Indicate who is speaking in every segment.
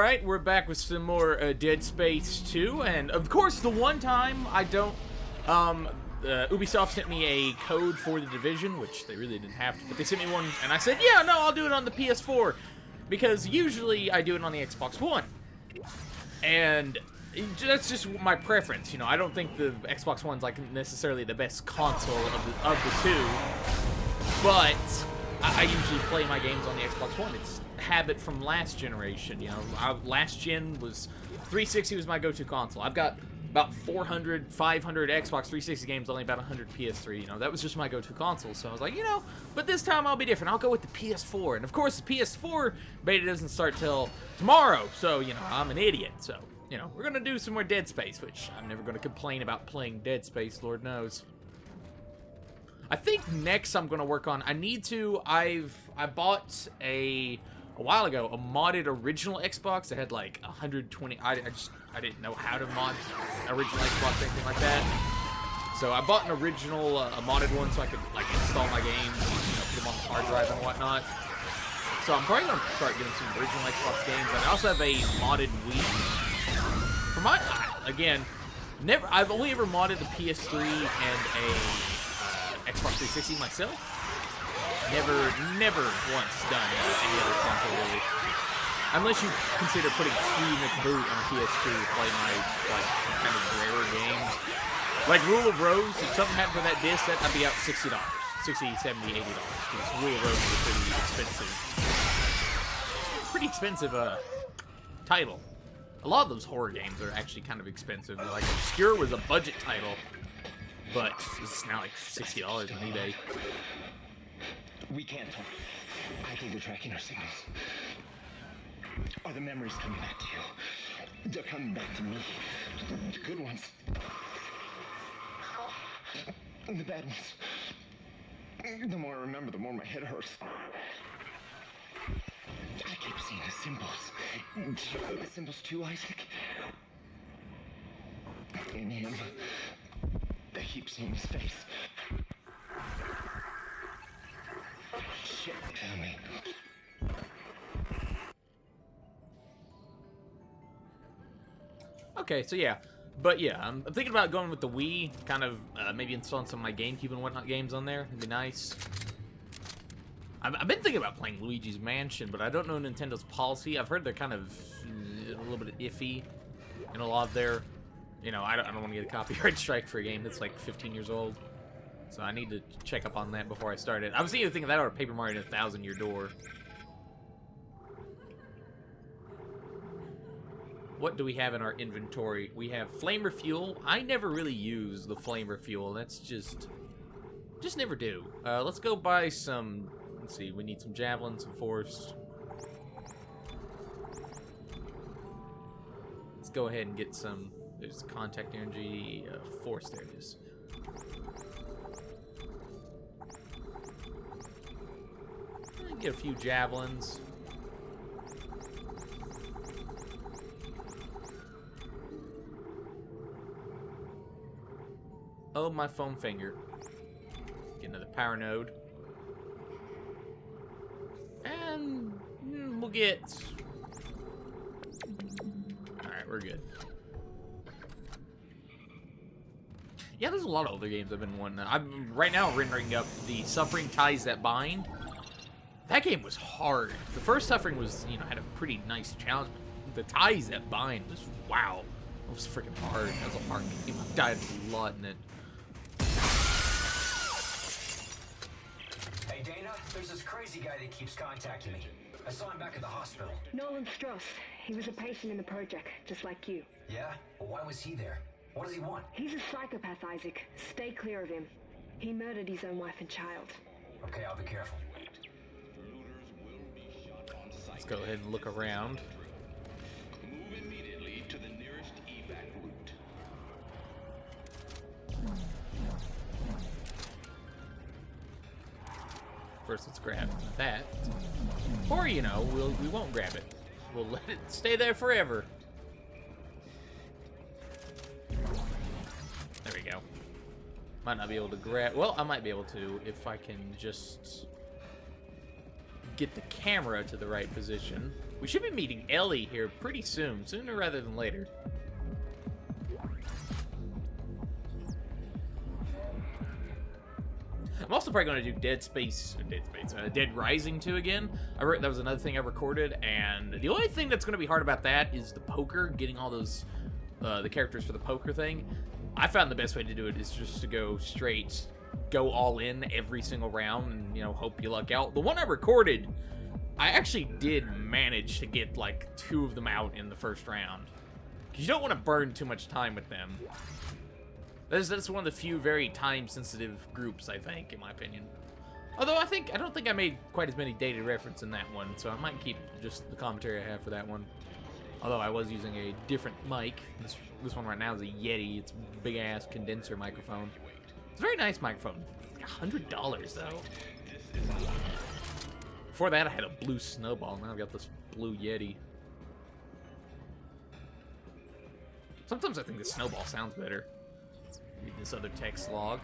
Speaker 1: Alright, we're back with some more Dead Space 2, and of course the one time I don't, Ubisoft sent me a code for The Division, which they really didn't have to, but they sent me one, and I said, yeah, no, I'll do it on the PS4, because usually I do it on the Xbox One, and that's just my preference, you know, I don't think the Xbox One's, like, necessarily the best console of the two, but I usually play my games on the Xbox One. It's habit from last generation, you know. Last gen was 360 was my go-to console. I've got about 400, 500 Xbox 360 games, only about 100 PS3, you know. That was just my go-to console, so I was like, you know, but this time I'll be different. I'll go with the PS4, and of course the PS4 beta doesn't start till tomorrow, so, you know, I'm an idiot, so, you know, we're gonna do some more Dead Space, which I'm never gonna complain about playing Dead Space, Lord knows. I think next I'm gonna work on, I bought a while ago a modded original Xbox that had like 120. I didn't know how to mod original Xbox or anything like that. So I bought an original a modded one so I could like install my games, you know, put them on the hard drive and whatnot. So I'm probably gonna start getting some original Xbox games. And I also have a modded Wii. For my again, I've only ever modded the PS3 and a Xbox 360 myself. Never once done any other console really. Unless you consider putting Free McBoot on a PS2 to play my like kind of rarer games. Like Rule of Rose, if something happened to that disc set, I'd be out $60. $60, $70, $80. Because Rule of Rose is a pretty expensive title. A lot of those horror games are actually kind of expensive. Like Obscure was a budget title, but it's now like $60 on eBay.
Speaker 2: We can't talk. I think they're tracking our signals. Are the memories coming back to you? They're coming back to me. The good ones. And the bad ones. The more I remember, the more my head hurts. I keep seeing the symbols. Do you see the symbols too, Isaac? In him. I keep seeing his face. Shit, tell me.
Speaker 1: Okay, so yeah. But yeah, I'm thinking about going with the Wii, kind of maybe installing some of my GameCube and whatnot games on there. It'd be nice. I've been thinking about playing Luigi's Mansion, but I don't know Nintendo's policy. I've heard they're kind of a little bit iffy in a lot of their, you know, I don't want to get a copyright strike for a game that's like 15 years old. So I need to check up on that before I start it. I was either thinking that or Paper Mario and a 1,000-Year Door. What do we have in our inventory? We have Flame Refuel. I never really use the Flame Refuel. That's just never do. Let's go buy some, let's see, we need some Javelin, some Force. Let's go ahead and get some, there's Contact Energy, Force, there it is. Get a few Javelins. Oh, my foam finger. Get another power node. And we'll get... Alright, we're good. Yeah, there's a lot of older games I've been wanting. I'm right now rendering up the Suffering Ties That Bind. That game was hard. The first Suffering was, you know, had a pretty nice challenge. The Ties That Bind was, wow. It was freaking hard. That was a hard game. I died a lot in it.
Speaker 3: Hey, Dana, there's this crazy guy that keeps contacting me. I saw him back at the hospital.
Speaker 4: Nolan Strauss. He was a patient in the project, just like you.
Speaker 3: Yeah? Well, why was he there? What does he want?
Speaker 4: He's a psychopath, Isaac. Stay clear of him. He murdered his own wife and child.
Speaker 3: Okay, I'll be careful.
Speaker 1: Let's go ahead and look around.
Speaker 2: Move immediately to the nearest evac route.
Speaker 1: First, let's grab that. Or, you know, we won't grab it. We'll let it stay there forever. There we go. Might not be able to grab... Well, I might be able to if I can just get the camera to the right position. We should be meeting Ellie here pretty soon, sooner rather than later. I'm also probably going to do Dead Rising 2 again. That was another thing I recorded, and the only thing that's going to be hard about that is the poker, getting all those, the characters for the poker thing. I found the best way to do it is just to go all in every single round and, you know, hope you luck out. The one I recorded, I actually did manage to get, like, 2 of them out in the first round. Because you don't want to burn too much time with them. That's one of the few very time-sensitive groups, I think, in my opinion. Although I don't think I made quite as many dated references in that one, so I might keep just the commentary I have for that one. Although I was using a different mic. This one right now is a Yeti. It's a big-ass condenser microphone. It's a very nice microphone. $100, though. Before that, I had a blue Snowball. Now I've got this blue Yeti. Sometimes I think the Snowball sounds better. Read this other text log.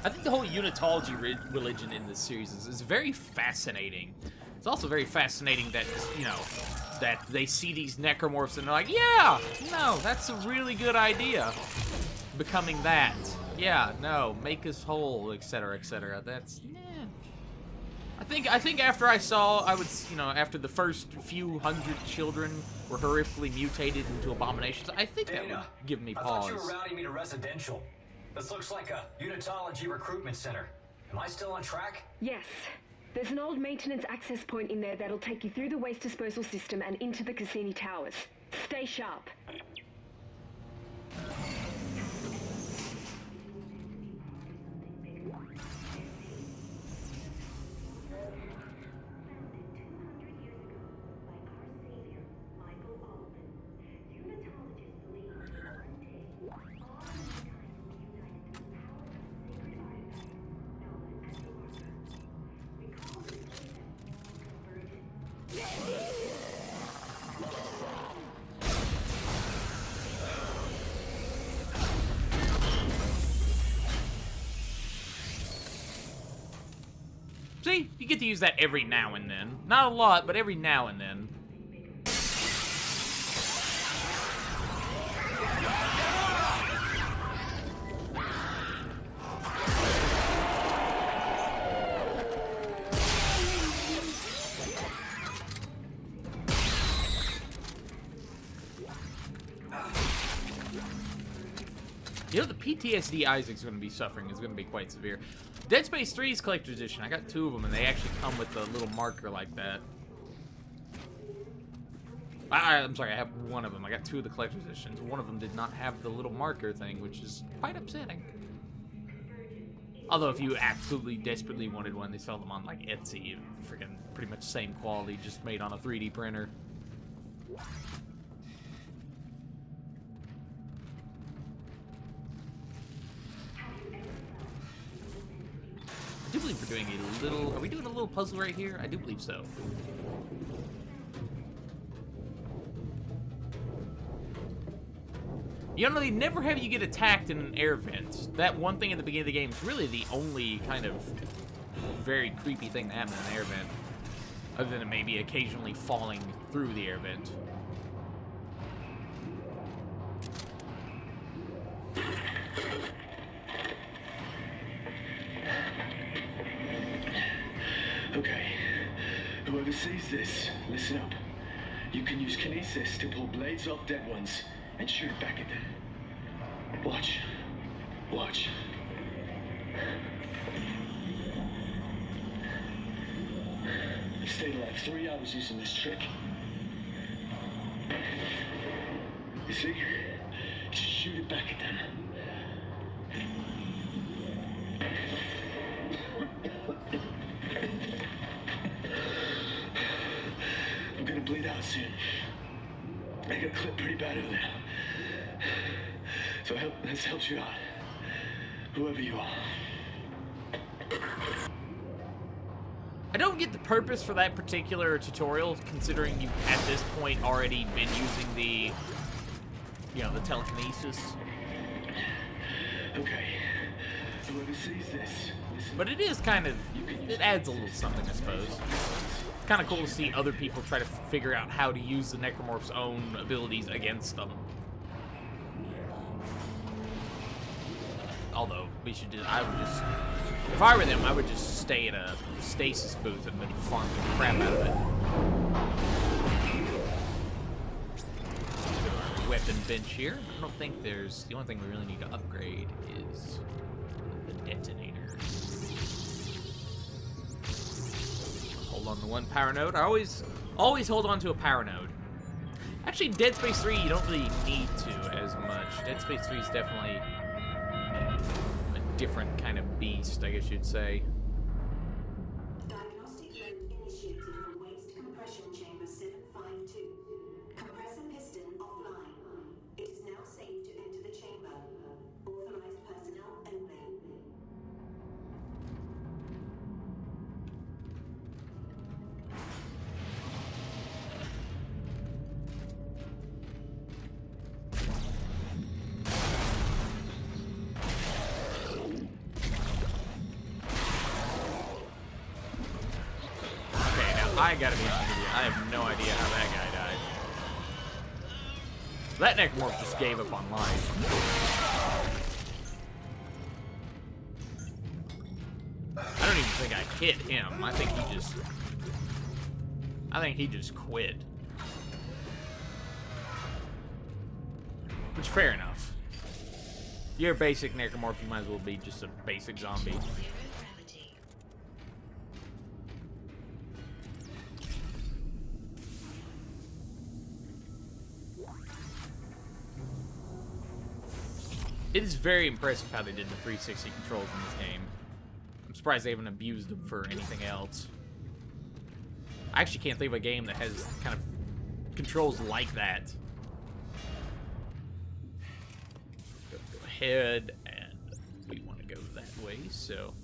Speaker 1: I think the whole Unitology religion in this series is very fascinating. It's also very fascinating that, you know, that they see these necromorphs and they're like, yeah, no, that's a really good idea. Becoming that. Yeah, no, make us whole, etc., etc. That's, yeah. I think after after the first few hundred children were horrifically mutated into abominations, I think that would give me pause.
Speaker 3: I thought you were routing me to residential. This looks like a Unitology recruitment center. Am I still on track?
Speaker 4: Yes. There's an old maintenance access point in there that'll take you through the waste disposal system and into the Cassini Towers. Stay sharp.
Speaker 1: See, you get to use that every now and then. Not a lot, but every now and then. You know, the PTSD Isaac's going to be suffering is going to be quite severe. Dead Space 3's Collector's Edition, I got 2 of them, and they actually come with a little marker like that. I'm sorry, I have 1 of them. I got 2 of the Collector's Editions. 1 of them did not have the little marker thing, which is quite upsetting. Although, if you absolutely desperately wanted one, they sell them on, like, Etsy. Freaking pretty much same quality, just made on a 3D printer. I do believe we're doing a little... Are we doing a little puzzle right here? I do believe so. You know, they never have you get attacked in an air vent. That one thing at the beginning of the game is really the only kind of very creepy thing to happen in an air vent. Other than maybe occasionally falling through the air vent.
Speaker 2: Okay. Whoever sees this, listen up. You can use kinesis to pull blades off dead ones and shoot it back at them. Watch. Watch. I stayed alive 3 hours using this trick. You see? Just shoot it back at them. I'm gonna bleed out soon. I got clipped pretty bad earlier. So this helps you out. Whoever you are.
Speaker 1: I don't get the purpose for that particular tutorial, considering you at this point already been using the, you know, the telekinesis.
Speaker 2: Okay. Whoever sees this, listen.
Speaker 1: But it is kind of, it adds a little something, I suppose. It's kind of cool to see other people try to figure out how to use the Necromorph's own abilities against them. Although, we should do, I would just, if I were them, I would just stay in a stasis booth and then farm the crap out of it. Weapon bench here. I don't think there's, the only thing we really need to upgrade is the detonator. Hold on to one power node. I always hold on to a power node. Actually, Dead Space 3, you don't really need to as much. Dead Space 3 is definitely a different kind of beast, I guess you'd say.
Speaker 5: Diagnostic load initiated from waste compression chamber 752. Compressor piston offline. It is now safe to enter the chamber. Authorized personnel only.
Speaker 1: I gotta be honest with you, I have no idea how that guy died. That Necromorph just gave up on life. I don't even think I hit him. I think he just quit. Which, fair enough. You're a basic Necromorph, you might as well be just a basic zombie. It is very impressive how they did the 360 controls in this game. I'm surprised they haven't abused them for anything else. I actually can't think of a game that has kind of controls like that. Go ahead, and we want to go that way, so...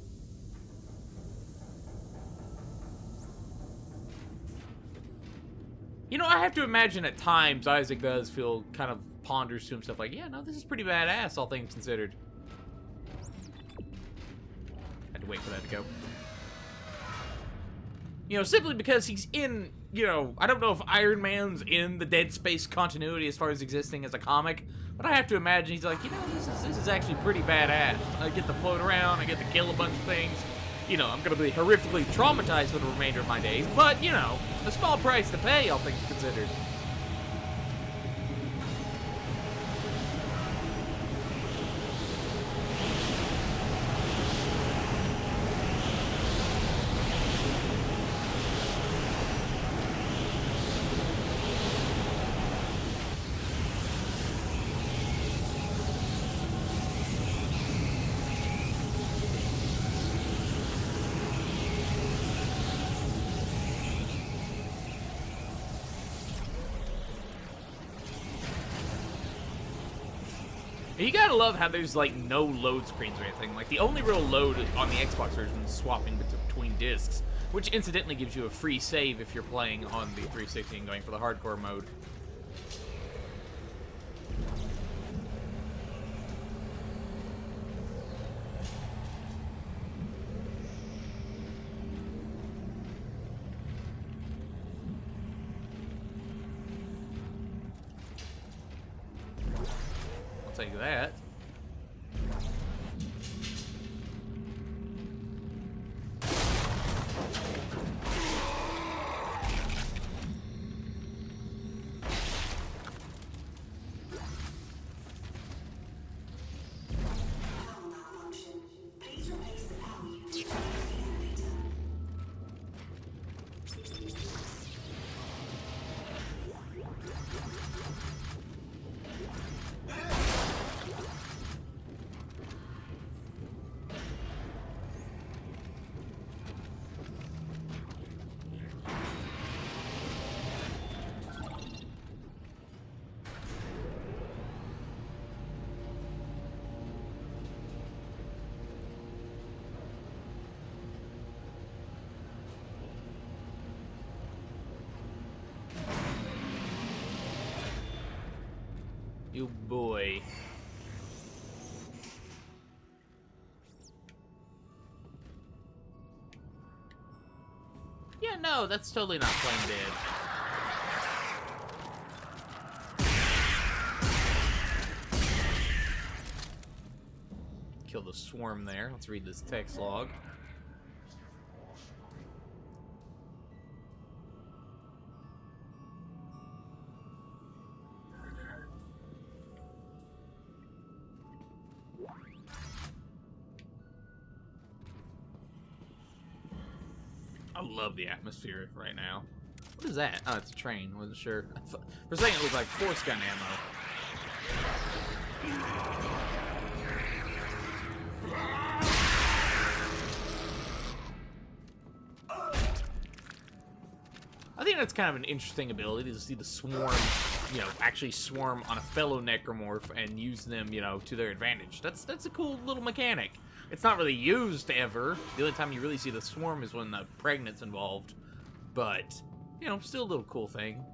Speaker 1: You know, I have to imagine at times Isaac does feel kind of ponders to himself like, yeah, no, this is pretty badass, all things considered. Had to wait for that to go. You know, simply because he's in, you know, I don't know if Iron Man's in the Dead Space continuity as far as existing as a comic, but I have to imagine he's like, you know, this is actually pretty badass. I get to float around, I get to kill a bunch of things. You know, I'm going to be horrifically traumatized for the remainder of my days, but, you know, a small price to pay, all things considered. You gotta love how there's, like, no load screens or anything. Like, the only real load on the Xbox version is swapping between discs, which incidentally gives you a free save if you're playing on the 360 and going for the hardcore mode. Take that.
Speaker 5: Power malfunction. Please replace the power unit with the elevator.
Speaker 1: You boy. Yeah, no, that's totally not playing dead. Kill the swarm there. Let's read this text log. I love the atmosphere right now. What is that? Oh, it's a train. Wasn't sure. For a second, it looked like force gun ammo. I think that's kind of an interesting ability to see the swarm, you know, actually swarm on a fellow necromorph and use them, you know, to their advantage. That's a cool little mechanic. It's not really used ever. The only time you really see the swarm is when the pregnant's involved. But, you know, still a little cool thing.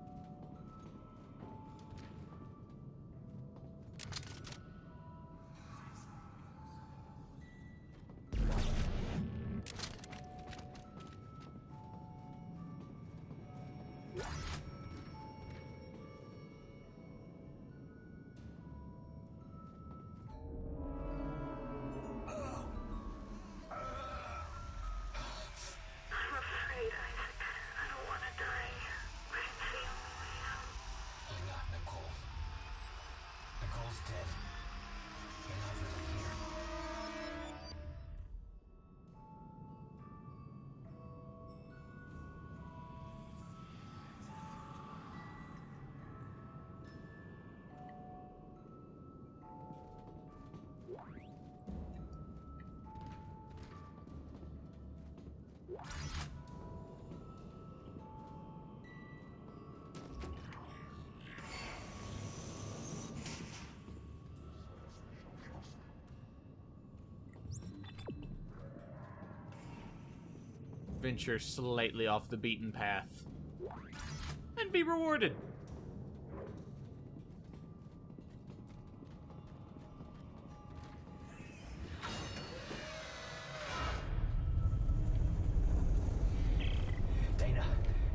Speaker 1: Venture slightly off the beaten path and be rewarded.
Speaker 3: Dana,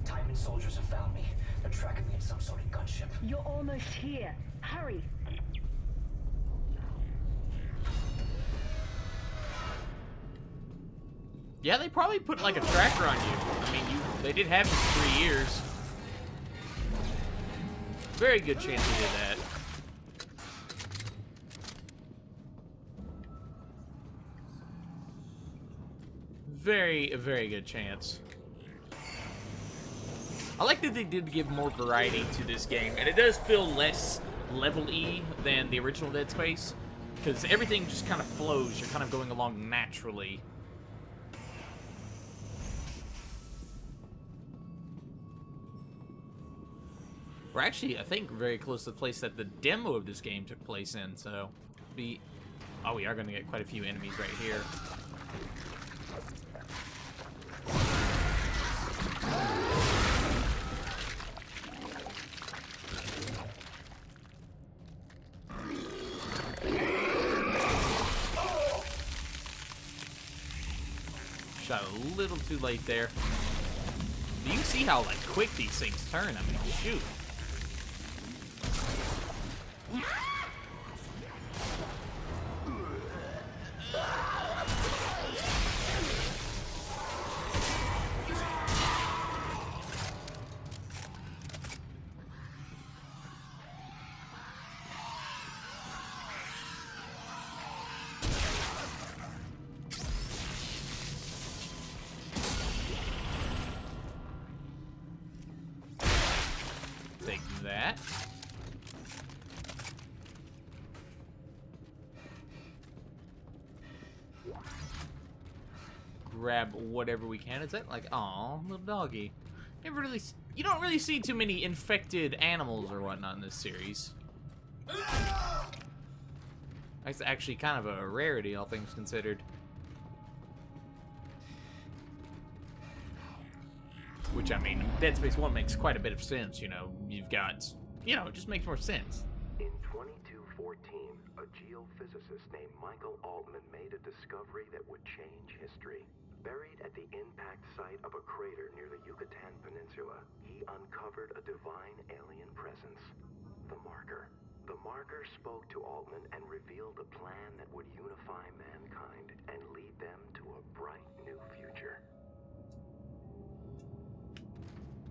Speaker 3: Titan soldiers have found me. They're tracking me in some sort of gunship.
Speaker 4: You're almost here. Hurry.
Speaker 1: Yeah, they probably put like a tracker on you. I mean, they did have you for 3 years. Very good chance they did that. Very good chance. I like that they did give more variety to this game, and it does feel less level-y than the original Dead Space, because everything just kind of flows. You're kind of going along naturally. We're actually, I think, very close to the place that the demo of this game took place in, so oh, we are going to get quite a few enemies right here. Shot a little too late there. You can see how, like, quick these things turn. I mean, shoot. Take that. Grab whatever we can. Is that like, aw, little doggy? You don't really see too many infected animals or whatnot in this series. That's actually kind of a rarity, all things considered. Which, I mean, Dead Space 1 makes quite a bit of sense, you know. You've got, you know, it just makes more sense.
Speaker 6: In 2214, a geophysicist named Michael Altman made a discovery that would change history. Buried at the impact site of a crater near the Yucatan Peninsula, he uncovered a divine alien presence, the Marker. The Marker spoke to Altman and revealed a plan that would unify mankind and lead them to a bright new future.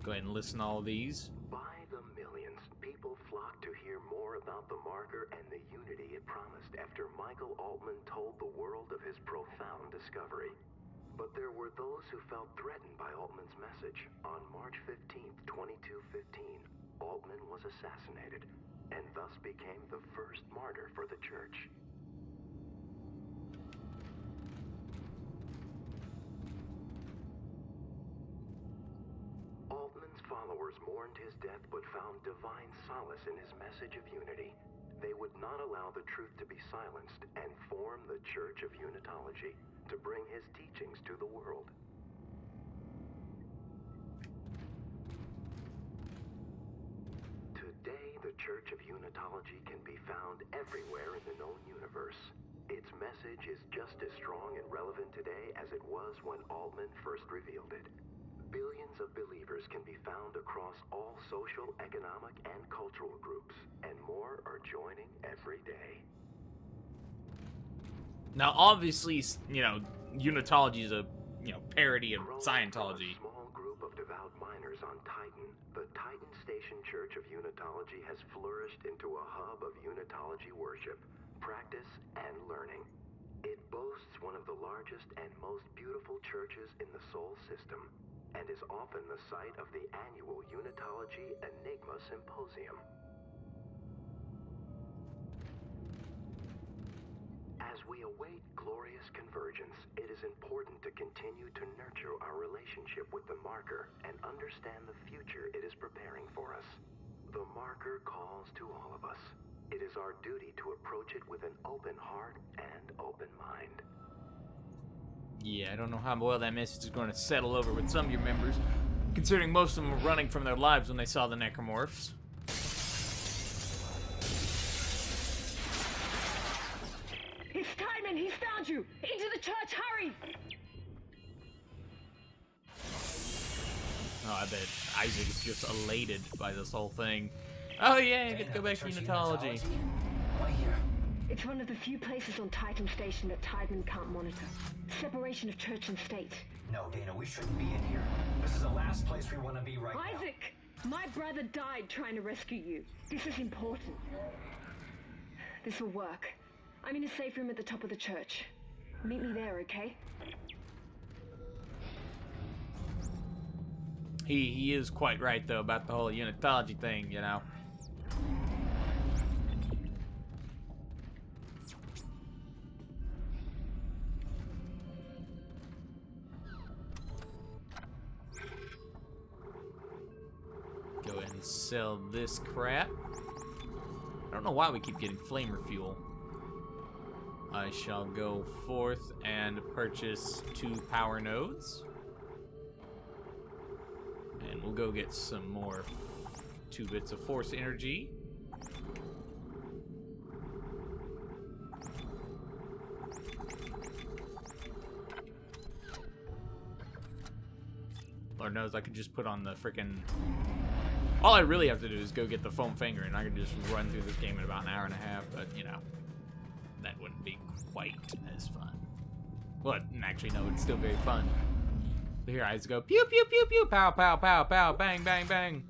Speaker 1: Go ahead and listen to all these.
Speaker 6: By the millions, people flocked to hear more about the Marker and the unity it promised after Michael Altman told the world of his profound discovery. But there were those who felt threatened by Altman's message. On March 15th, 2215, Altman was assassinated, and thus became the first martyr for the church. Altman's followers mourned his death but found divine solace in his message of unity. They would not allow the truth to be silenced and form the Church of Unitology to bring his teachings to the world. Today, the Church of Unitology can be found everywhere in the known universe. Its message is just as strong and relevant today as it was when Altman first revealed it. Billions of believers can be found across all social, economic, and cultural groups, and more are joining every day.
Speaker 1: Now, obviously, you know, Unitology is a, you know, parody of Scientology.
Speaker 6: A small group of devout miners on Titan, the Titan Station Church of Unitology has flourished into a hub of Unitology worship, practice, and learning. It boasts one of the largest and most beautiful churches in the Sol system, and is often the site of the annual Unitology Enigma Symposium. As we await glorious convergence, it is important to continue to nurture our relationship with the Marker and understand the future it is preparing for us. The Marker calls to all of us. It is our duty to approach it with an open heart and open mind.
Speaker 1: Yeah, I don't know how well that message is going to settle over with some of your members, considering most of them were running from their lives when they saw the Necromorphs.
Speaker 4: It's Timon! He's found you! Into the church, hurry!
Speaker 1: Oh, I bet Isaac is just elated by this whole thing. Oh yeah, I get to go back to Unitology.
Speaker 3: Why here?
Speaker 4: It's one of the few places on Titan Station that Tideman can't monitor. Separation of church and state.
Speaker 3: No, Dana, we shouldn't be in here. This is the last place we want to be right now.
Speaker 4: Isaac! My brother died trying to rescue you. This is important. This will work. I'm in a safe room at the top of the church. Meet me there, okay?
Speaker 1: He is quite right, though, about the whole Unitology thing, you know. Go ahead and sell this crap. I don't know why we keep getting flamer fuel. I shall go forth and purchase 2 power nodes. And we'll go get some more 2 bits of force energy. Lord knows I could just put on the frickin'... All I really have to do is go get the foam finger and I can just run through this game in about an hour and a half, but you know, that wouldn't be quite as fun. Well, actually, no, it's still very fun. But here, eyes go pew pew pew pew, pow pow pow pow, bang bang bang.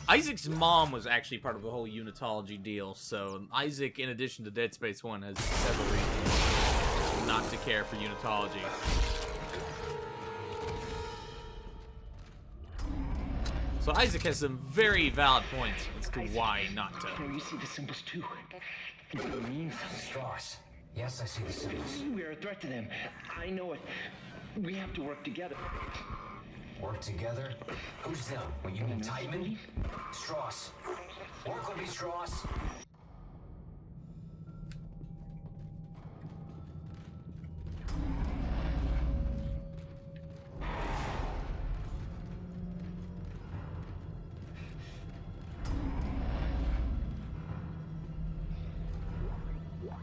Speaker 1: Isaac's mom was actually part of the whole Unitology deal, so Isaac, in addition to Dead Space 1, has several reasons not to care for Unitology. So Isaac has some very valid points as to why not to.
Speaker 2: Now you see the symbols too. What it means.
Speaker 3: Straws. Yes, I see the symbols.
Speaker 2: We are a threat to them. I know it. We have to work together.
Speaker 3: Work together? Who's them? When you mean Timon? Strauss. Work will be Strauss.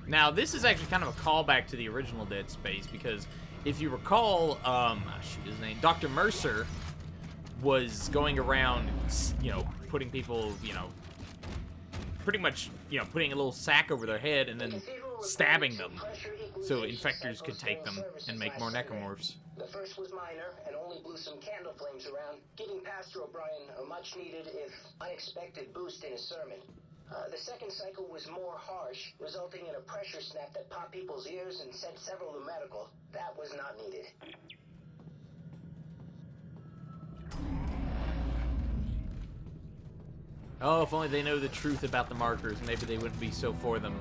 Speaker 1: Now, this is actually kind of a callback to the original Dead Space, because if you recall, shoot, his name, Dr. Mercer was going around, you know, putting people, you know, pretty much, you know, putting a little sack over their head and then stabbing them so infectors could take them and make more necromorphs.
Speaker 7: The first was minor and only blew some candle flames around, giving Pastor O'Brien a much-needed, if unexpected, boost in his sermon. The second cycle was more harsh, resulting in a pressure snap that popped people's ears and sent several to medical. That was not needed.
Speaker 1: Oh, if only they know the truth about the markers, maybe they wouldn't be so for them.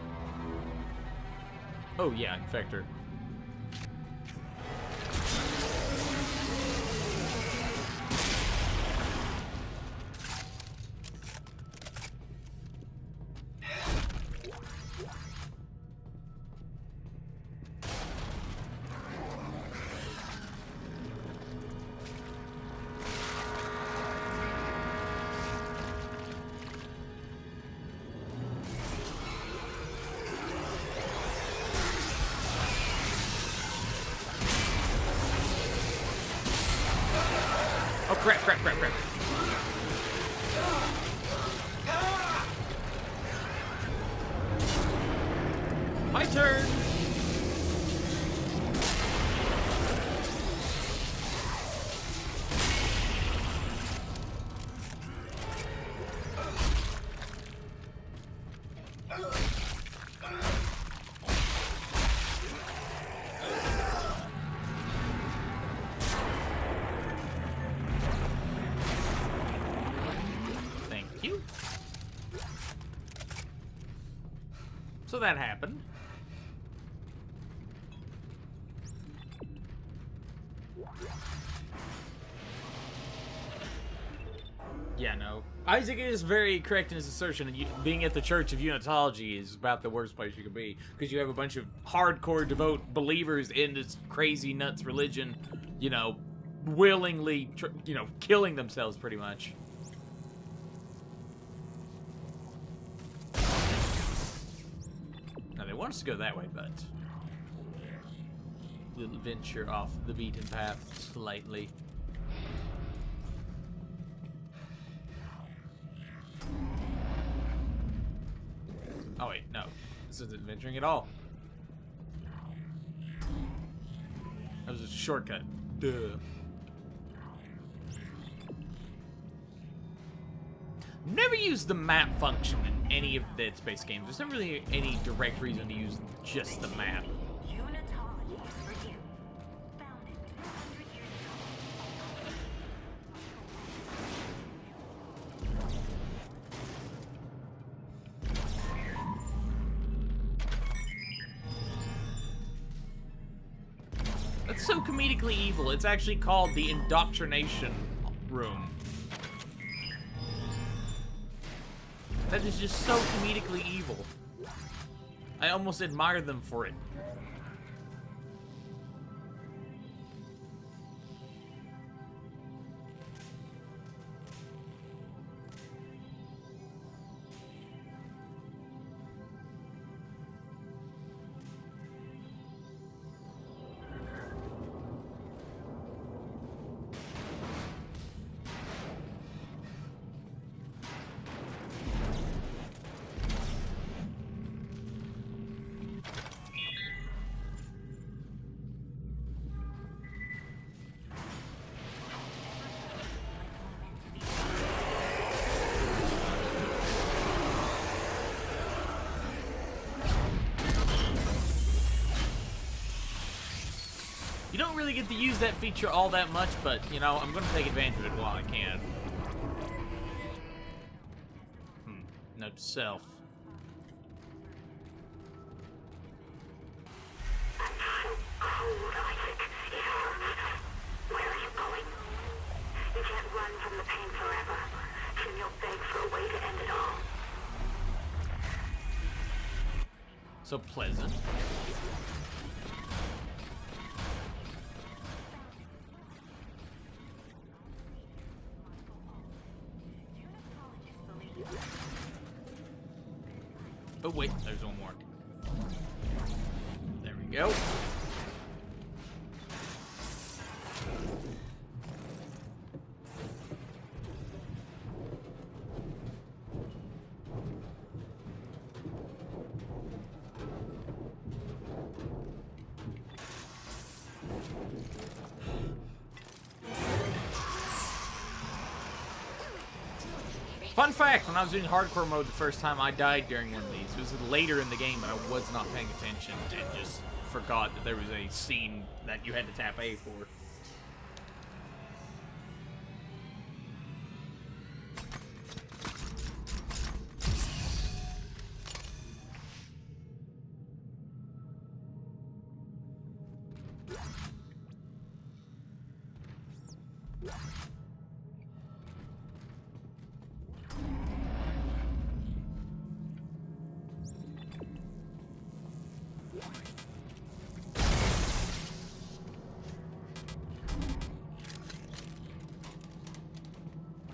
Speaker 1: Oh yeah, Infector. Oh, crap. My turn! So that happened. Yeah, no. Isaac is very correct in his assertion that being at the Church of Unitology is about the worst place you could be, because you have a bunch of hardcore, devout believers in this crazy, nuts religion, you know, willingly, you know, killing themselves pretty much. Now, they want us to go that way, but we'll venture off the beaten path slightly. Oh wait, no. This isn't venturing at all. That was a shortcut. Duh. Never used the map function in any of the Dead Space games. There's not really any direct reason to use just the map.
Speaker 8: Unitology for you. Founded 100 years
Speaker 1: That's so comedically evil. It's actually called the Indoctrination room. That is just so comedically evil. I almost admire them for it. You don't really get to use that feature all that much, but, you know, I'm going to take advantage of it while I can. Note to self.
Speaker 8: Where are you going? You can't run from the pain forever. Soon you'll beg for a way to end it all.
Speaker 1: So pleasant. Oh wait, there's one more. go. Fun fact, when I was doing hardcore mode the first time, I died during one of these. It was later in the game, but I was not paying attention and just forgot that there was a scene that you had to tap A for.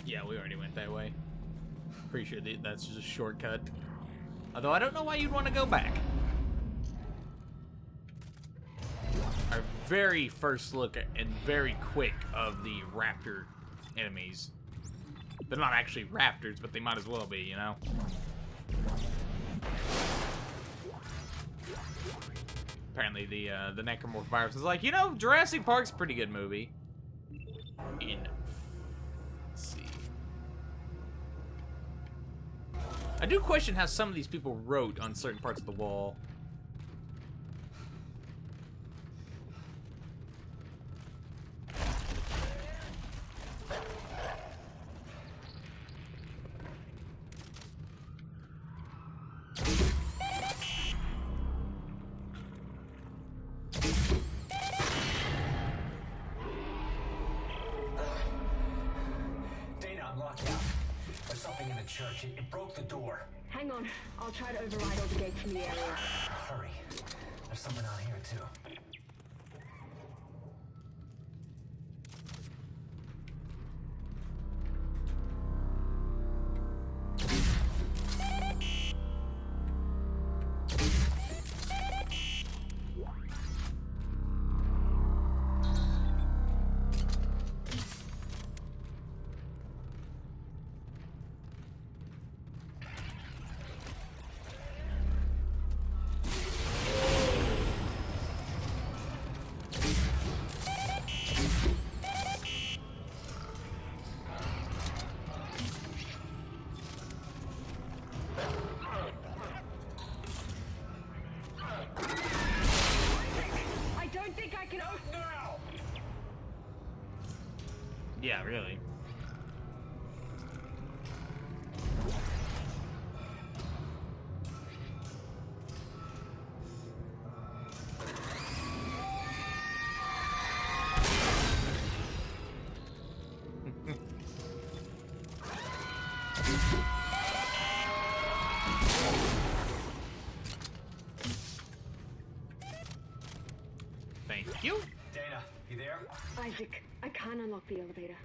Speaker 1: Yeah, we already went that way. Pretty sure that's just a shortcut. Although I don't know why you'd want to go back. Our very first look at, and very quick of the raptor enemies. They're not actually raptors, but they might as well be, you know? Apparently the Necromorph virus is like, you know, Jurassic Park's a pretty good movie. Let's see. I do question how some of these people wrote on certain parts of the wall.
Speaker 3: Church. It broke the door.
Speaker 4: Hang on. I'll try to override all the gates in the area.
Speaker 3: Hurry. There's someone out here, too.
Speaker 1: Yeah, really. Thank you.
Speaker 3: Dana, you there?
Speaker 4: Isaac, I can't unlock the elevator.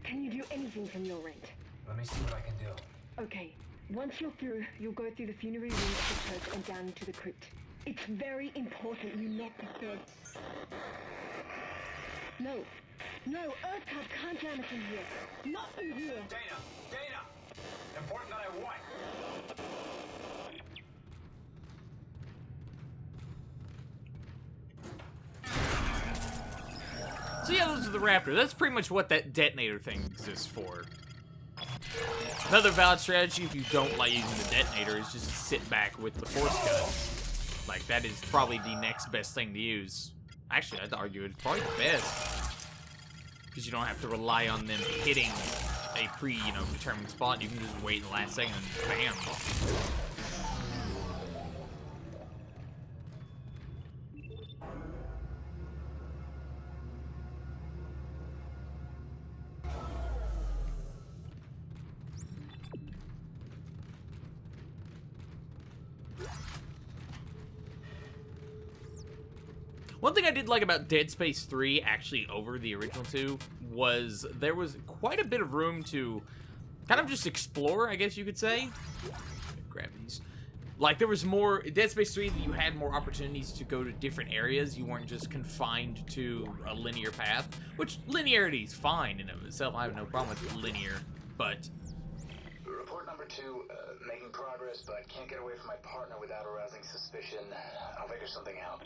Speaker 4: Can you do anything from your end?
Speaker 3: Let me see what I can do.
Speaker 4: Okay. Once you're through, you'll go through the funerary room of the church and down into the crypt. It's very important you not be dead. No. No, Earthcub can't jam us in here. Not in here.
Speaker 3: Dana! Dana! Important that I want.
Speaker 1: So yeah, those are the Raptor. That's pretty much what that detonator thing exists for. Another valid strategy if you don't like using the detonator is just sit back with the force gun. Like, that is probably the next best thing to use. Actually, I'd argue it's probably the best. Because you don't have to rely on them hitting a determined spot. You can just wait in the last second and bam. One thing I did like about Dead Space 3, actually over the original 2, was there was quite a bit of room to kind of just explore, I guess you could say. Grab these. Like, there was more... Dead Space 3, you had more opportunities to go to different areas. You weren't just confined to a linear path, which linearity is fine in and of itself. I have no problem with linear, but...
Speaker 7: Report number 2, making progress, but can't get away from my partner without arousing suspicion. I'll figure something out.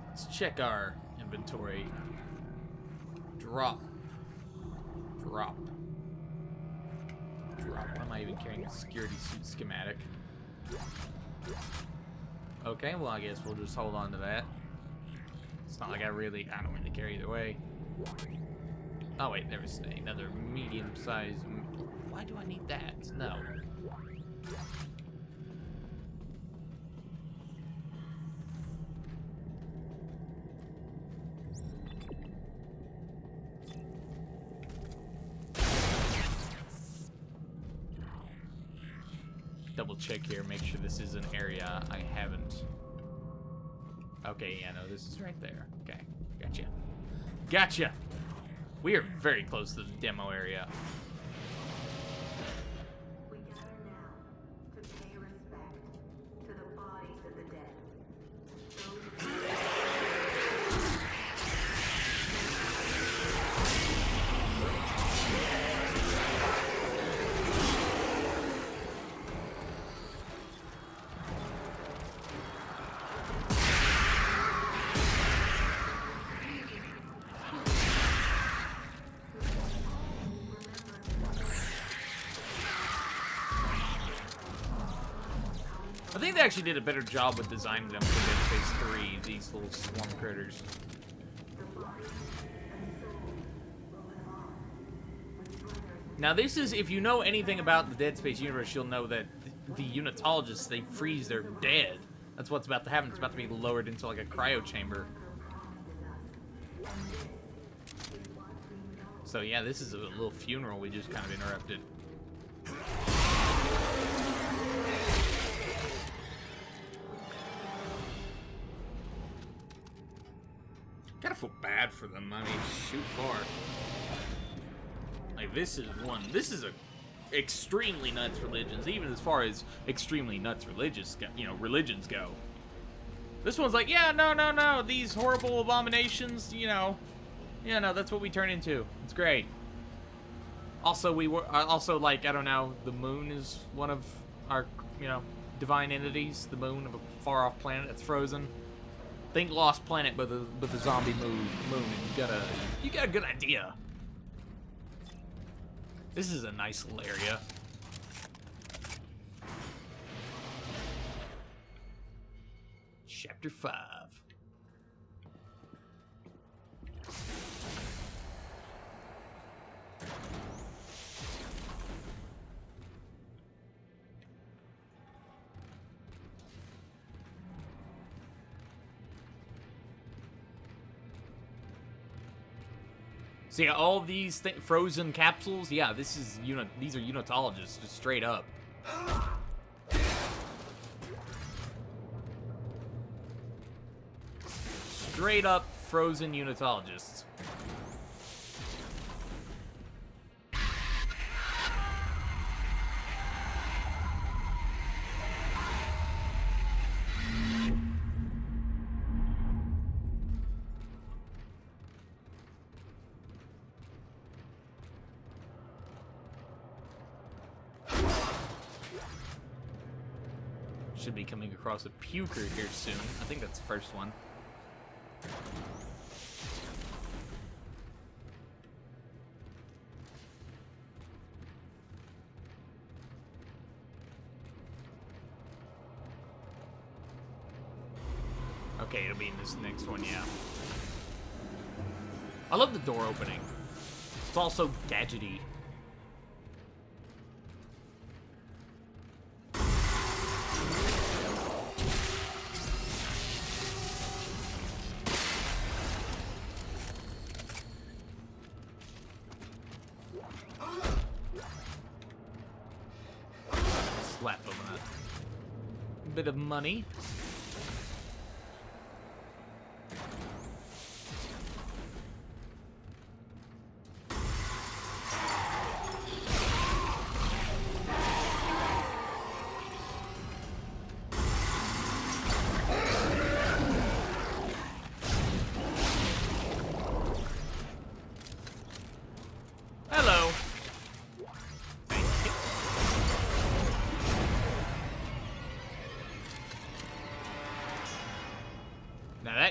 Speaker 1: Let's check our inventory. Drop. Drop. Why am I even carrying a security suit schematic? Okay, well, I guess we'll just hold on to that. It's not like I don't really care either way. Oh, wait, there was another medium-sized... Why do I need that? No. Double check here, make sure this is an area I haven't. Okay, yeah, no, this is right there. Okay, gotcha. Gotcha! We are very close to the demo area.
Speaker 5: We gather now to pay respect to the bodies of the dead.
Speaker 1: I think they actually did a better job with designing them for Dead Space 3, these little swarm critters. Now this is, if you know anything about the Dead Space universe, you'll know that the Unitologists, they freeze their dead. That's what's about to happen. It's about to be lowered into like a cryo chamber. So yeah, this is a little funeral we just kind of interrupted. Gotta feel bad for them. I mean, shoot far. Like, this is a extremely nuts religions, even as far as extremely nuts religions go. This one's like, yeah, no, these horrible abominations, that's what we turn into. It's great. Also, like, I don't know, the moon is one of our, divine entities. The moon of a far-off planet that's frozen. Think Lost Planet, but the zombie moon. And you got a good idea. This is a nice little area. Chapter 5. So yeah, all of these frozen capsules, yeah, these are Unitologists, just straight up. Straight up frozen Unitologists. Should be coming across a puker here soon. I think that's the first one. Okay, it'll be in this next one, yeah. I love the door opening. It's also gadgety. Slap them a bit of money.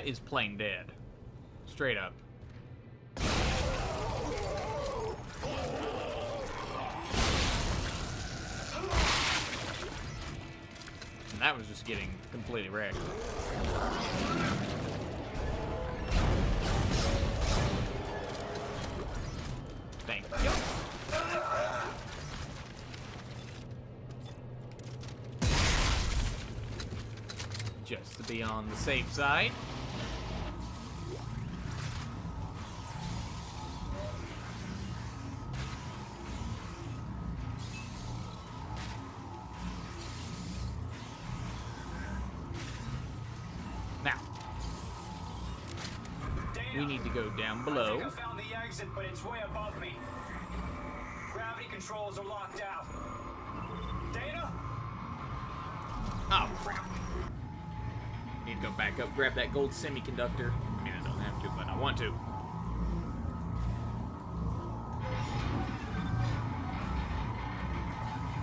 Speaker 1: That is plain dead. Straight up. And that was just getting completely wrecked. Thank you. Just to be on the safe side. Now, we need to go down below.
Speaker 9: I think I found the exit, but it's way above me. Gravity controls are locked out. Data?
Speaker 1: Oh, crap. Need to go back up, grab that gold semiconductor. I mean, I don't have to, but I want to.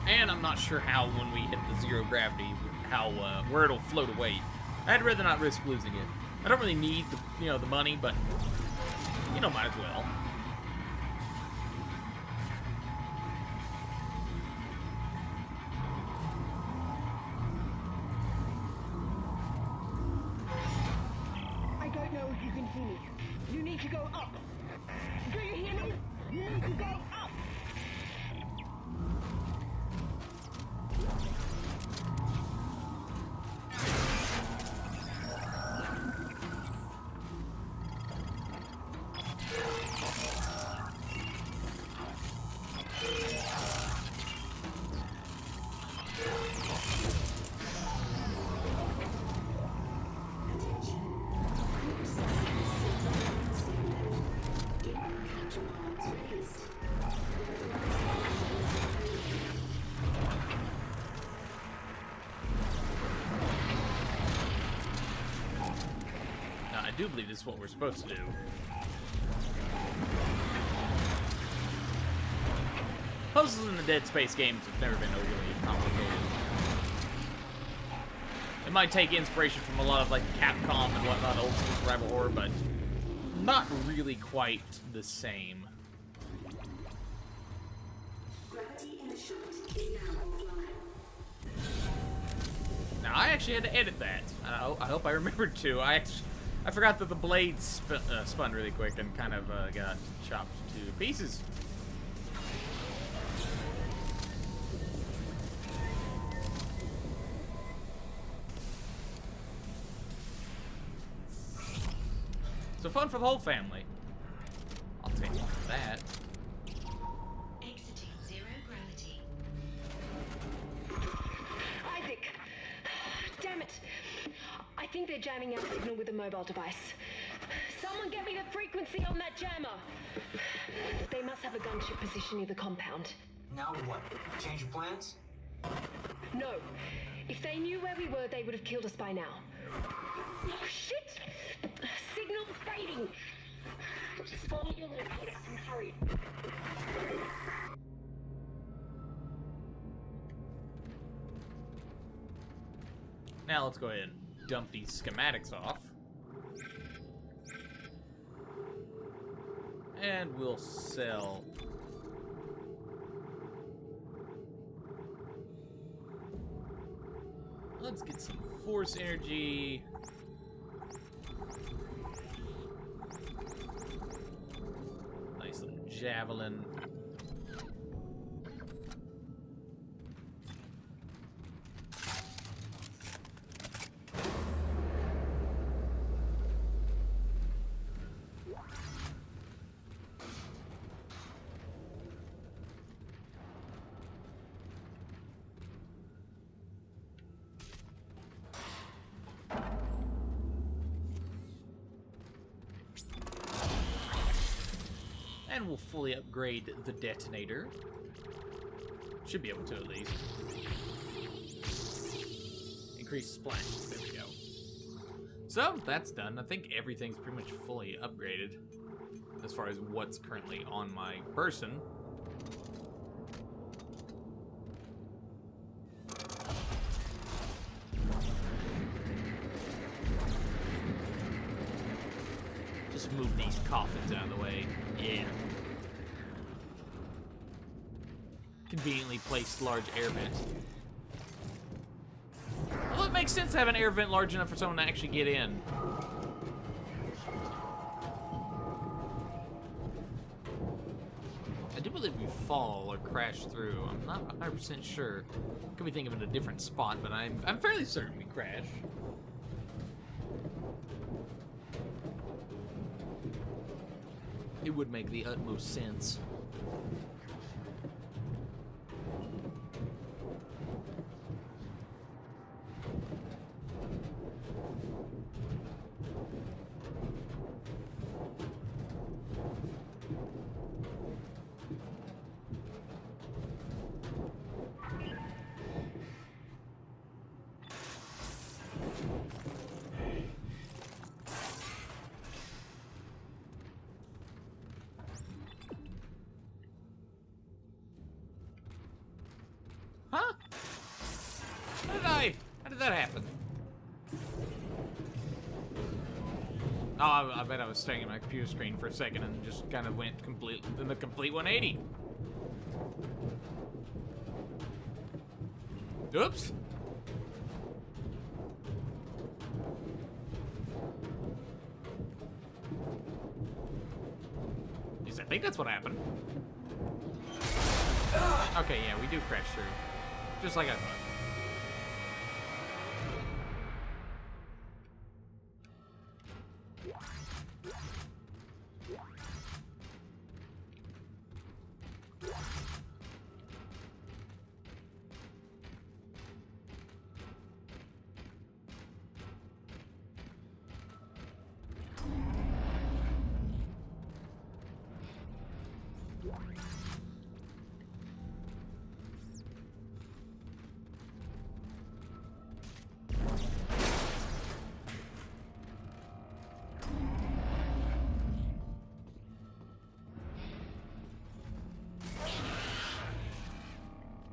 Speaker 1: And I'm not sure how, when we hit the zero gravity, where it'll float away. I'd rather not risk losing it. I don't really need the, the money, but, might as well.
Speaker 4: I don't know if you can hear me. You need to go up. Do you hear me? You need to go up.
Speaker 1: I do believe this is what we're supposed to do. Puzzles in the Dead Space games have never been overly complicated. It might take inspiration from a lot of like Capcom and whatnot, old school survival horror, but not really quite the same.
Speaker 5: Gravity in the shaft is now offline.
Speaker 1: Now I actually had to edit that. I hope I remembered to. I forgot that the blade spun really quick and kind of got chopped to pieces. So fun for the whole family. I'll take that.
Speaker 5: Exiting zero gravity.
Speaker 4: Isaac! Damn it! I think they're jamming our signal with a mobile device. Someone get me the frequency on that jammer! They must have a gunship position near the compound.
Speaker 3: Now what? Change your plans?
Speaker 4: No. If they knew where we were, they would have killed us by now. Oh, shit! Signal fading! Just follow your locator and hurry.
Speaker 1: Now let's go ahead and dump these schematics off. And we'll sell... Let's get some force energy. Nice little javelin. And we'll fully upgrade the detonator. Should be able to, at least. Increase splash. There we go. So, that's done. I think everything's pretty much fully upgraded as far as what's currently on my person. just move these coffins out of the way. Yeah. Conveniently placed large air vent. Well, it makes sense to have an air vent large enough for someone to actually get in. I do believe we fall or crash through. I'm not 100% sure. Could be thinking of a different spot, but I'm fairly certain we crash. It would make the utmost sense. Huh? How did that happen? Oh, I bet I was staring at my computer screen for a second and just kind of went the complete 180. Oops. Yes, I think that's what happened. Okay, yeah, we do crash through. Just like I thought.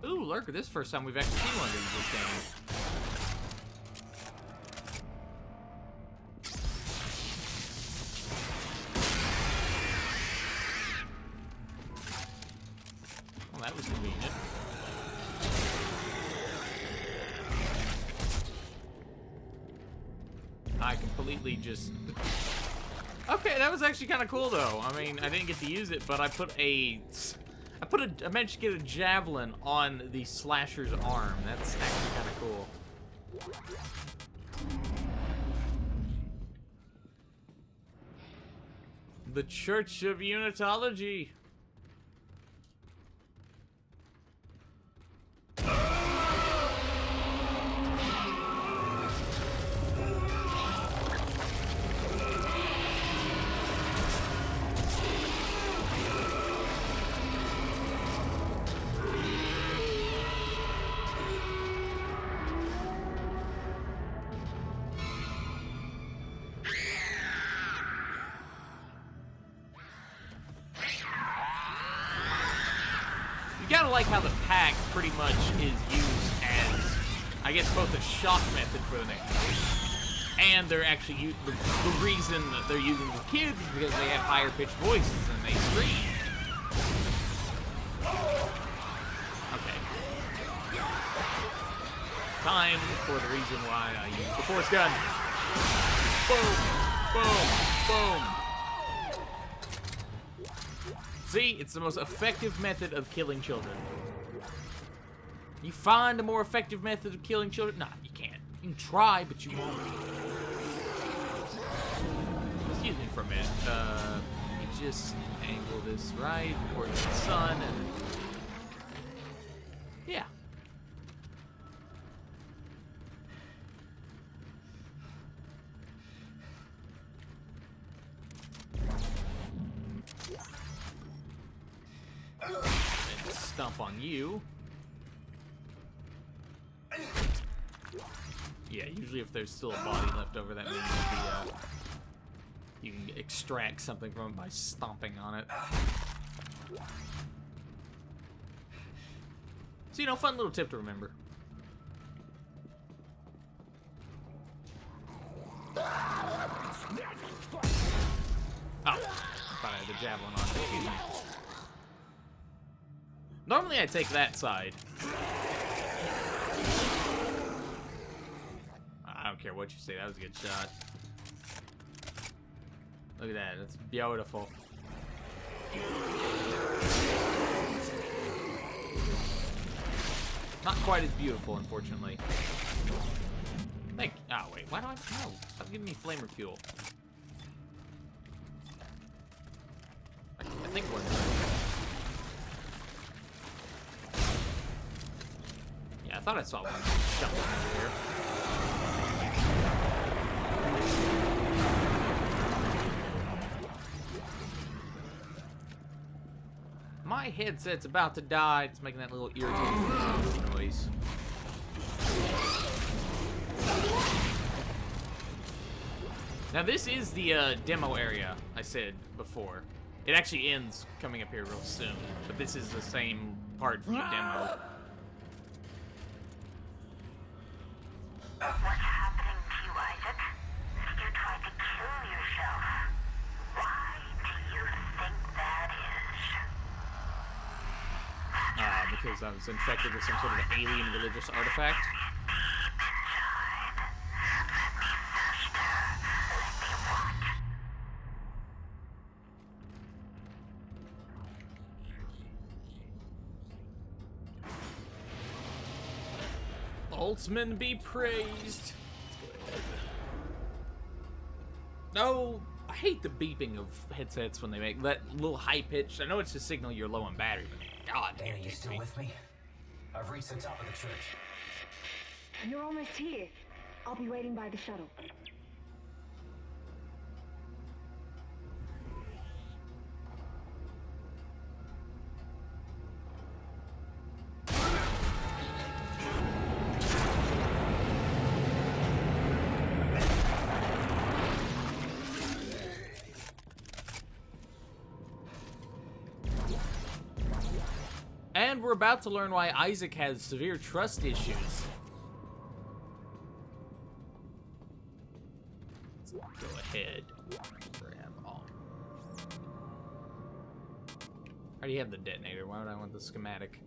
Speaker 1: Ooh, lurker, this is the first time we've actually seen one of these this game. Well, that was convenient. I completely just... Okay, that was actually kind of cool, though. I mean, I didn't get to use it, but I managed to get a javelin on the slasher's arm. That's actually kind of cool. The Church of Unitology. You gotta like how the pack pretty much is used as, I guess, both a shock method for the necromophs, and they're actually the reason that they're using the kids is because they have higher pitched voices and they scream. Okay. Time for the reason why I use the force gun. Boom! Boom! Boom! See, it's the most effective method of killing children. You find a more effective method of killing children? Nah, you can't. You can try, but you won't. Excuse me for a minute. Let me just angle this right towards the sun and... Yeah. And stomp on you. Yeah, usually if there's still a body left over, that means you can extract something from it by stomping on it. So, you know, fun little tip to remember. the javelin on. Excuse me. Normally I take that side. I don't care what you say, that was a good shot. Look at that, that's beautiful. Not quite as beautiful, unfortunately. Oh wait, why do I? No, stop giving me flamer fuel. I think one. Yeah, I thought I saw one jumping over here. My headset's about to die. It's making that little irritating noise. Now this is the demo area I said before. It actually ends coming up here real soon, but this is the same part from the demo.
Speaker 8: What's happening to you, Isaac? You tried to kill yourself. Why do you think that is?
Speaker 1: Because I was infected with some sort of alien religious artifact. Boltzmann be praised. No, I hate the beeping of headsets when they make that little high pitch. I know it's to signal you're low on battery, but God,
Speaker 3: Dana, you still with me? I've reached the top of the church.
Speaker 4: You're almost here. I'll be waiting by the shuttle.
Speaker 1: And we're about to learn why Isaac has severe trust issues. Let's go ahead. Grab all. I already have the detonator. Why would I want the schematic?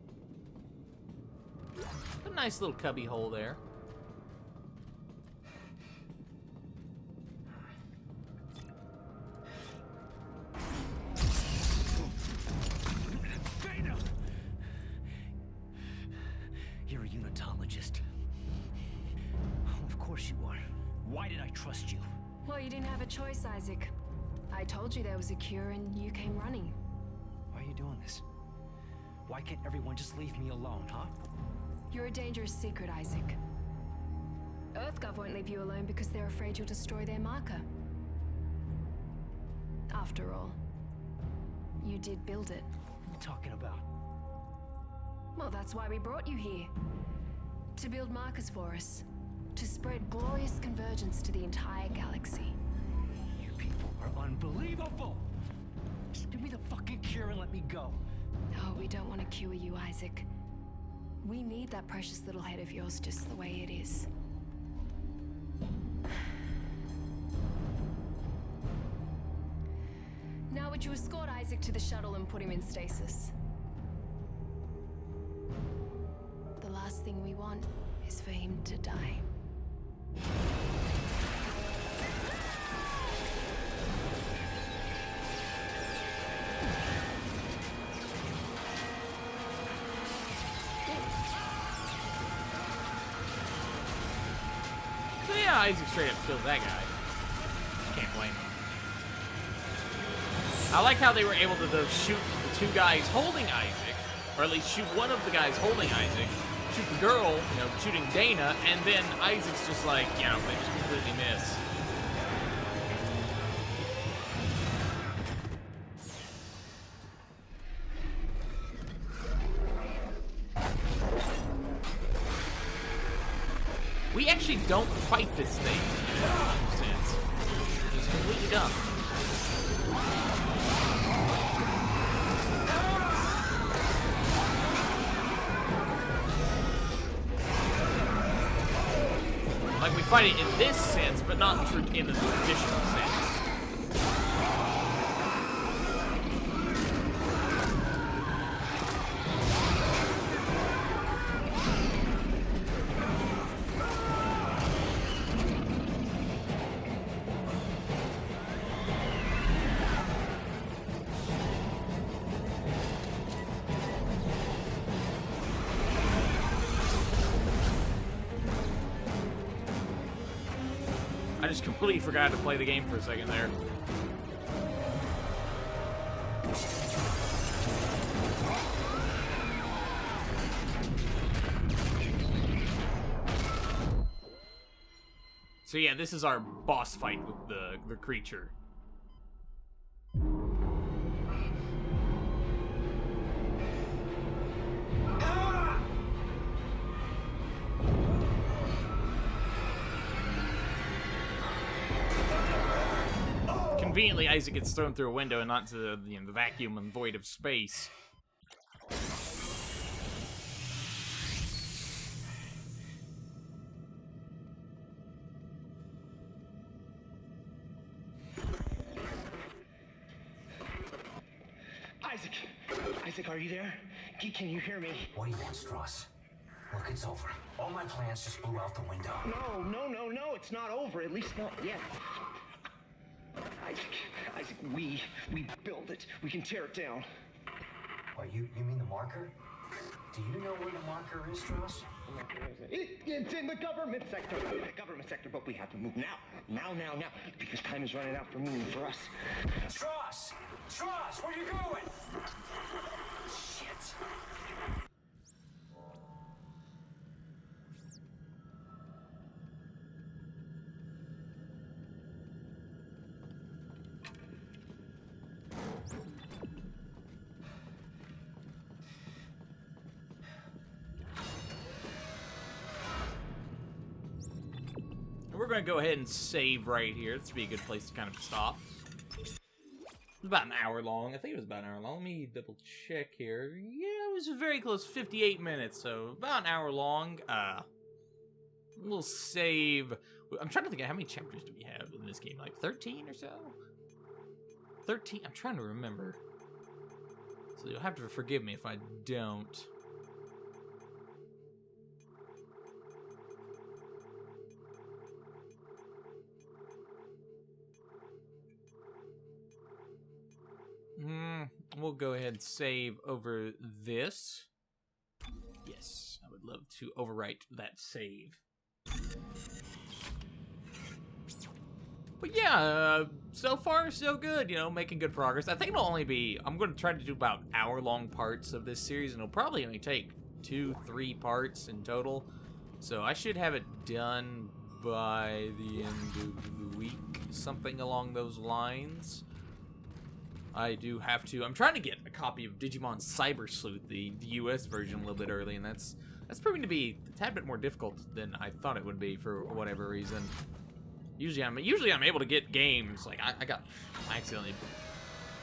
Speaker 1: A nice little cubby hole there.
Speaker 10: You're a Unitologist. Of course you are. Why did I trust you?
Speaker 4: Well, you didn't have a choice, Isaac. I told you there was a cure and you came running.
Speaker 10: Why are you doing this? Why can't everyone just leave me alone, huh?
Speaker 4: You're a dangerous secret, Isaac. EarthGov won't leave you alone because they're afraid you'll destroy their marker. After all, you did build it.
Speaker 10: What are you talking about?
Speaker 4: Well, that's why we brought you here. To build markers for us. To spread glorious convergence to the entire galaxy.
Speaker 10: You people are unbelievable! Just give me the fucking cure and let me go.
Speaker 4: Oh, we don't want to cure you, Isaac. We need that precious little head of yours just the way it is. Now would you escort Isaac to the shuttle and put him in stasis? The last thing we want is for him to die.
Speaker 1: So yeah, Isaac straight up killed that guy. Can't blame him. I like how they were able to shoot the two guys holding Isaac, or at least shoot one of the guys holding Isaac, shoot the girl, you know, shooting Dana, and then Isaac's just like, you know, they just completely miss. We actually don't fight this thing in a sense. It's completely dumb. Like, we fight it in this sense, but not in the traditional sense. I just completely forgot to play the game for a second there. So yeah, this is our boss fight with the creature. Conveniently, Isaac gets thrown through a window and not to the vacuum and void of space.
Speaker 7: Isaac, are you there? Can you hear me?
Speaker 3: What do you want, Strauss? Look, it's over. All my plans just blew out the window.
Speaker 7: No, it's not over. At least not yet. Isaac, we build it. We can tear it down.
Speaker 3: What, you mean the marker? Do you know where the marker is, Strauss?
Speaker 7: It's in the government sector. But we have to move now, because time is running out for me and for us.
Speaker 3: Strauss! Strauss, where you going? Shit.
Speaker 1: We're going to go ahead and save right here. This would be a good place to kind of stop. It's about an hour long. I think it was about an hour long. Let me double check here. Yeah, it was very close. 58 minutes, so about an hour long. We'll save. I'm trying to think of how many chapters do we have in this game? Like 13 or so? 13? I'm trying to remember. So you'll have to forgive me if I don't. We'll go ahead and save over this. Yes, I would love to overwrite that save. But yeah, so far so good, making good progress. I think it'll only be, I'm going to try to do about hour-long parts of this series, and it'll probably only take 2-3 parts in total. So I should have it done by the end of the week, something along those lines. I do have to. I'm trying to get a copy of Digimon Cyber Sleuth, the US version, a little bit early, and that's proving to be a tad bit more difficult than I thought it would be for whatever reason. Usually I'm able to get games like I accidentally.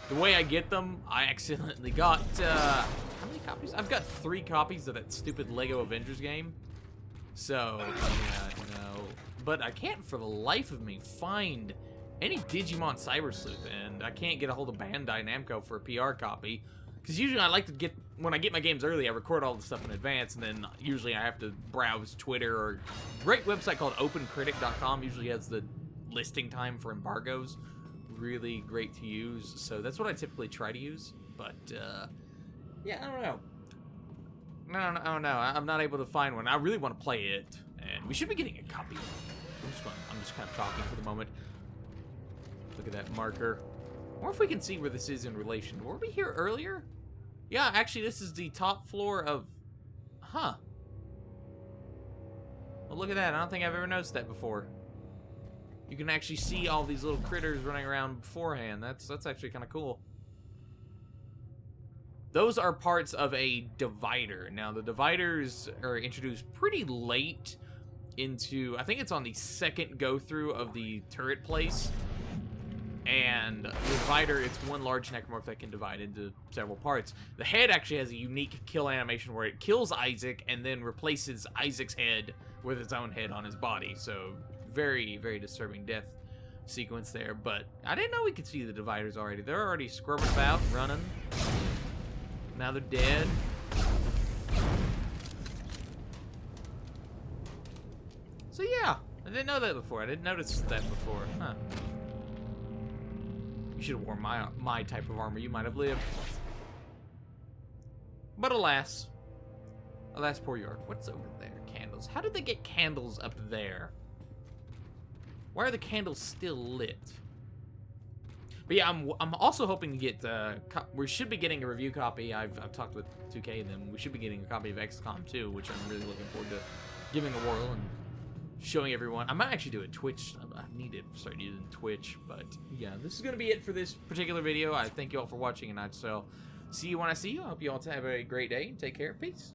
Speaker 1: The way I get them, I accidentally got how many copies? I've got 3 copies of that stupid Lego Avengers game. So yeah, but I can't for the life of me find any Digimon Cyber Sleuth, and I can't get a hold of Bandai Namco for a PR copy, because usually I like to get, when I get my games early, I record all the stuff in advance, and then usually I have to browse Twitter, or a great website called opencritic.com usually has the listing time for embargoes. Really great to use, so that's what I typically try to use, but, yeah, I don't know. I don't know. I'm not able to find one. I really want to play it, and we should be getting a copy of it. I'm just kind of talking for the moment. Look at that marker. I wonder if we can see where this is in relation. Were we here earlier? Yeah, actually, this is the top floor of... Huh. Well, look at that. I don't think I've ever noticed that before. You can actually see all these little critters running around beforehand. That's actually kind of cool. Those are parts of a divider. Now, the dividers are introduced pretty late into... I think it's on the second go-through of the turret place. And the divider, it's one large necromorph that can divide into several parts. The head actually has a unique kill animation where it kills Isaac and then replaces Isaac's head with its own head on his body. So very, very disturbing death sequence there. But I didn't know we could see the dividers already. They're already squirming about, running. Now they're dead. So yeah, I didn't know that before. I didn't notice that before. Huh. You should have worn my type of armor. You might have lived. But alas. Alas, poor York. What's over there? Candles. How did they get candles up there? Why are the candles still lit? But yeah, I'm also hoping to get, we should be getting a review copy. I've talked with 2K and then we should be getting a copy of XCOM 2, which I'm really looking forward to giving a whirl and showing everyone. I might actually do a Twitch. I need to start using Twitch, but yeah, this is going to be it for this particular video. I thank you all for watching, and I'll see you when I see you. I hope you all have a great day and take care. Peace.